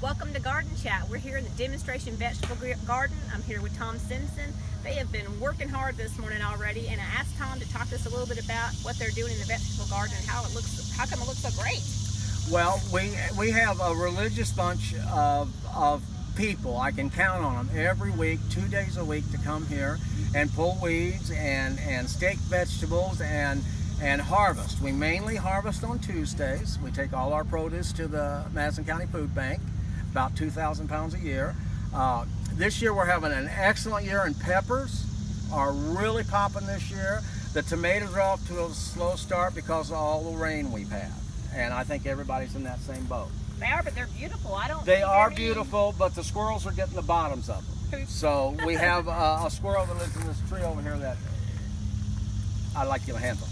Welcome to Garden Chat. We're here in the demonstration vegetable garden. I'm here with Tom Simpson. They have been working hard this morning already, and I asked Tom to talk to us a little bit about what they're doing in the vegetable garden and how come it looks so great. Well, we have a religious bunch of people. I can count on them every week, 2 days a week, to come here and pull weeds and stake vegetables and harvest. We mainly harvest on Tuesdays. We take all our produce to the Madison County Food Bank, about 2,000 pounds a year. This year we're having an excellent year, and peppers are really popping this year. The tomatoes are off to a slow start because of all the rain we've had, and I think everybody's in that same boat. They are, but they're beautiful. They are beautiful, but the squirrels are getting the bottoms of them. So we have a squirrel that lives in this tree over here that I'd like you to handle.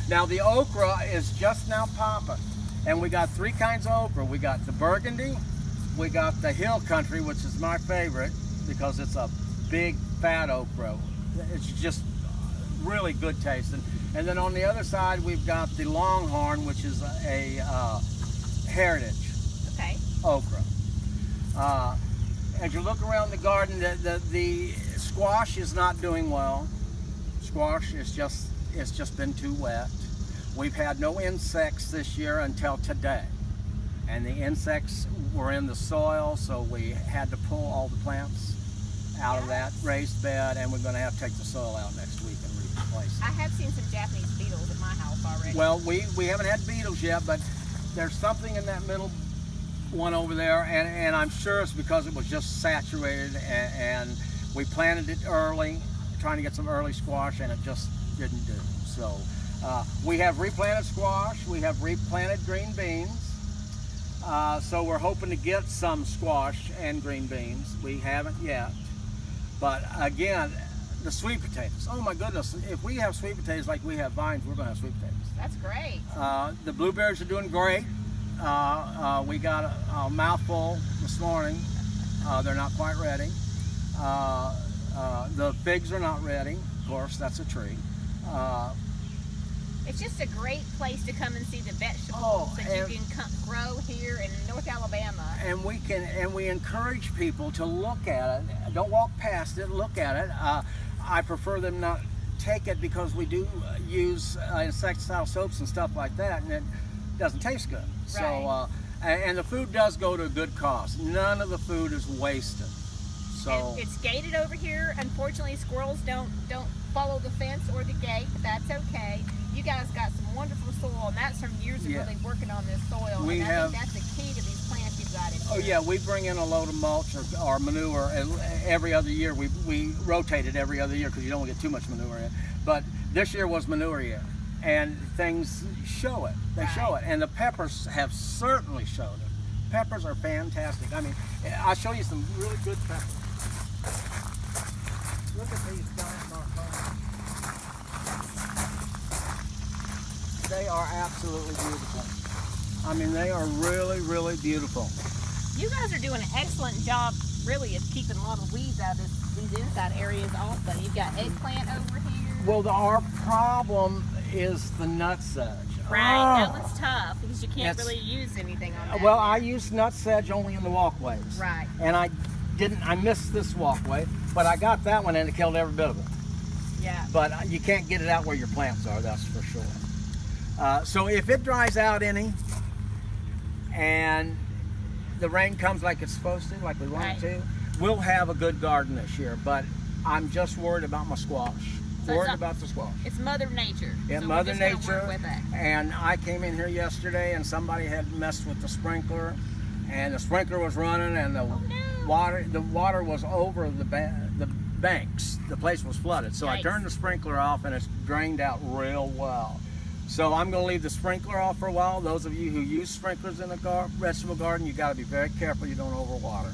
Now the okra is just now popping, and we got three kinds of okra. We got the burgundy, we got the hill country, which is my favorite because it's a big fat okra. It's just really good tasting. And then on the other side we've got the longhorn, which is a heritage okra. As you look around the garden, the squash is not doing well. Squash is it's just been too wet. We've had no insects this year until today, and the insects were in the soil, so we had to pull all the plants out of that raised bed, and we're going to have to take the soil out next week and replace it. I have seen some Japanese beetles at my house already. Well, we haven't had beetles yet, but there's something in that middle one over there, and I'm sure it's because it was just saturated, and we planted it early, trying to get some early squash, and it just didn't do. So we have replanted squash, we have replanted green beans, so we're hoping to get some squash and green beans. We haven't yet, but again, the sweet potatoes, oh my goodness, if we have sweet potatoes like we have vines, we're going to have sweet potatoes. That's great. The blueberries are doing great. We got a mouthful this morning. They're not quite ready. The figs are not ready. Of course, that's a tree. It's just a great place to come and see the vegetables that you can grow here in North Alabama. And we encourage people to look at it. Don't walk past it. Look at it. I prefer them not take it because we do use insecticidal soaps and stuff like that, and it doesn't taste good. Right. So and the food does go to a good cause. None of the food is wasted. So and it's gated over here. Unfortunately, squirrels don't follow the fence or the gate, but that's okay. You guys got some wonderful soil, and that's from years of really working on this soil. I think that's the key to these plants you've got in here. Oh yeah, we bring in a load of mulch or manure every other year. We rotate it every other year because you don't want to get too much manure in. But this year was manure year, and things show it. They show it, and the peppers have certainly showed it. Peppers are fantastic. I mean, I'll show you some really good peppers. Look at these giant marconis. They are absolutely beautiful. I mean, they are really, really beautiful. You guys are doing an excellent job, really, of keeping a lot of weeds out of these inside areas also. You've got eggplant over here. Well, our problem is the nutsedge. Right, that one's tough because you can't really use anything on that. Well, I use nutsedge only in the walkways. Right. And I missed this walkway, but I got that one and it killed every bit of it. Yeah. But you can't get it out where your plants are, that's for sure. So if it dries out any and the rain comes like it's supposed to, like we want it to, we'll have a good garden this year, but I'm just worried about my squash. About the squash. It's Mother Nature. Yeah, so Mother Nature. Work with it. And I came in here yesterday and somebody had messed with the sprinkler, and the sprinkler was running, and the water was over the banks. The place was flooded. So I turned the sprinkler off, and it's drained out real well. So I'm going to leave the sprinkler off for a while. Those of you who use sprinklers in the vegetable garden, you got to be very careful you don't overwater.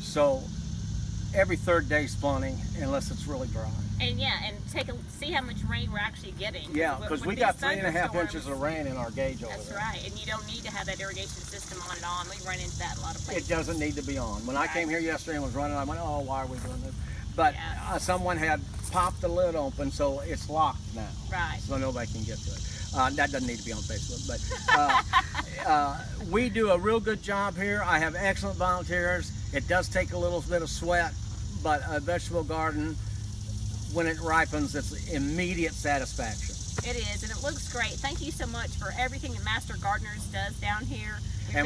So every third day is plenty, unless it's really dry. And see how much rain we're actually getting. Yeah, because we got 3.5 inches of rain in our gauge over there. That's right, and you don't need to have that irrigation system on and on. We run into that in a lot of places. It doesn't need to be on. When I came here yesterday and was running, I went, oh, why are we doing this? But someone had popped the lid open, so it's locked now. Right. So nobody can get to it. That doesn't need to be on Facebook, but we do a real good job here. I have excellent volunteers. It does take a little bit of sweat, but a vegetable garden, when it ripens, it's immediate satisfaction. It is, and it looks great. Thank you so much for everything that Master Gardeners does down here.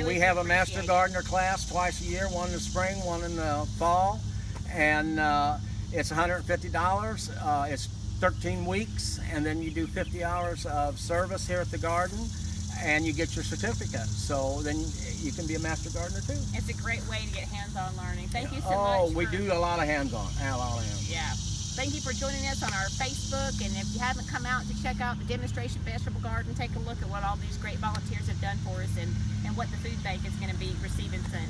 We have a Master Gardener class twice a year, one in the spring, one in the fall, and it's $150. It's 13 weeks, and then you do 50 hours of service here at the garden, and you get your certificate. So then you can be a Master Gardener too. It's a great way to get hands-on learning. Thank you so much. Oh, we do a lot of hands-on. Yeah. Thank you for joining us on our Facebook, and if you haven't come out to check out the demonstration vegetable garden, take a look at what all these great volunteers have done for us and what the food bank is going to be receiving soon.